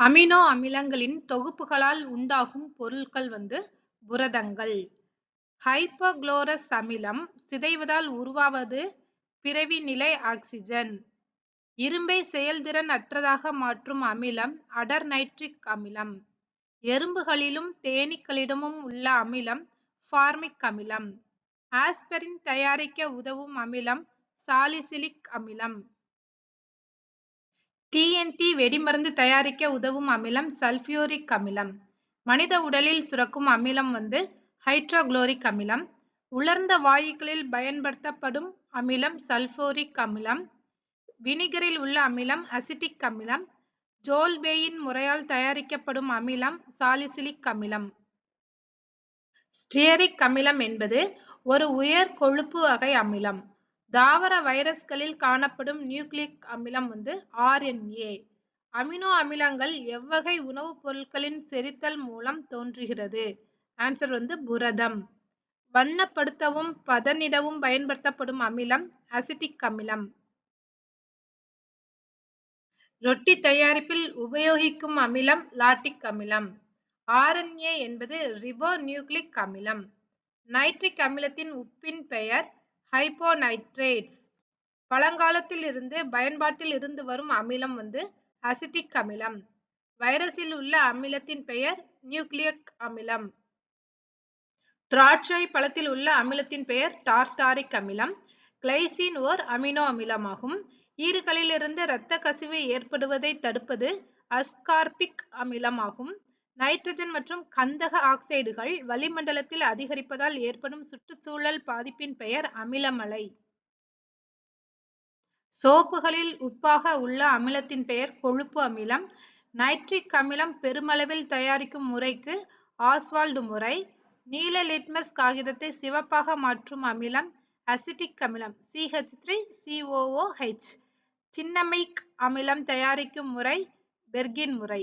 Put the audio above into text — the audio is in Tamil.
அமினோ அமிலங்களின் தொகுப்புகளால் உண்டாகும் பொருட்கள் புரதங்கள். ஹைப்போகுளோரஸ் அமிலம் சிதைவதால் உருவாவது பிறவி நிலை ஆக்சிஜன். இரும்பை செயல்திறன் அற்றதாக மாற்றும் அமிலம் அடர் நைட்ரிக் அமிலம். எறும்புகளிலும் தேனீக்களிடமும் உள்ள அமிலம் ஃபார்மிக் அமிலம். ஆஸ்பிரின் தயாரிக்க உதவும் அமிலம் சாலிசிலிக் அமிலம். TNT வெடிமருந்து தயாரிக்க உதவும் அமிலம் சல்பியூரிக் அமிலம். மனித உடலில் சுரக்கும் அமிலம் ஹைட்ரோகுளோரிக் அமிலம். உலர்ந்த வாயுக்களில் பயன்படுத்தப்படும் அமிலம் சல்பூரிக் அமிலம். வினிகரில் உள்ள அமிலம் அசிட்டிக் அமிலம். ஜோல்பேயின் முறையால் தயாரிக்கப்படும் அமிலம் சாலிசிலிக் அமிலம். ஸ்டியரிக் அமிலம் என்பது ஒரு உயர் கொழுப்பு வகை அமிலம். தாவர வைரஸ்களில் காணப்படும் நியூக்ளிக் அமிலம் RNA. அமினோ அமிலங்கள் எவ்வகை உணவுப் பொருட்களின் செரித்தல் மூலம் தோன்றுகிறது? ஆன்சர் புரதம். வண்ணப்படுத்தவும் பதனிடவும் பயன்படுத்தப்படும் அமிலம் அசிட்டிக் அமிலம். ரொட்டி தயாரிப்பில் உபயோகிக்கும் அமிலம் லாக்டிக் அமிலம். RNA என்பது ரிபோநியூக்ளிக் அமிலம். நைட்ரிக் அமிலத்தின் உப்பின் பெயர் ஹைப்போநைட்ரேட்ஸ். பழங்காலத்தில் இருந்து பயன்பாட்டில் இருந்து வரும் அமிலம் அசிட்டிக் அமிலம். வைரஸில் உள்ள அமிலத்தின் பெயர் நியூக்ளிக் அமிலம். திராட்சை பழத்தில் உள்ள அமிலத்தின் பெயர் டார்டாரிக் அமிலம். கிளைசின் ஓர் அமினோ அமிலமாகும். ஈறுகளிலிருந்து இரத்த கசிவு ஏற்படுவதை தடுப்பது அஸ்கார்பிக் அமிலமாகும். நைட்ரஜன் மற்றும் கந்தக ஆக்சைடுகள் வளிமண்டலத்தில் அதிகரிப்பதால் ஏற்படும் சுற்றுச்சூழல் பாதிப்பின் பெயர் அமிலமலை. சோப்புகளில் உப்பாக உள்ள அமிலத்தின் பெயர் கொழுப்பு அமிலம். நைட்ரிக் அமிலம் பெருமளவில் தயாரிக்கும் முறைக்கு ஆஸ்வால்டு முறை. நீல லிட்மஸ் காகிதத்தை சிவப்பாக மாற்றும் அமிலம் அசிட்டிக் அமிலம் CH3COOH. சின்னமைக் அமிலம் தயாரிக்கும் முறை பெர்கின் முறை.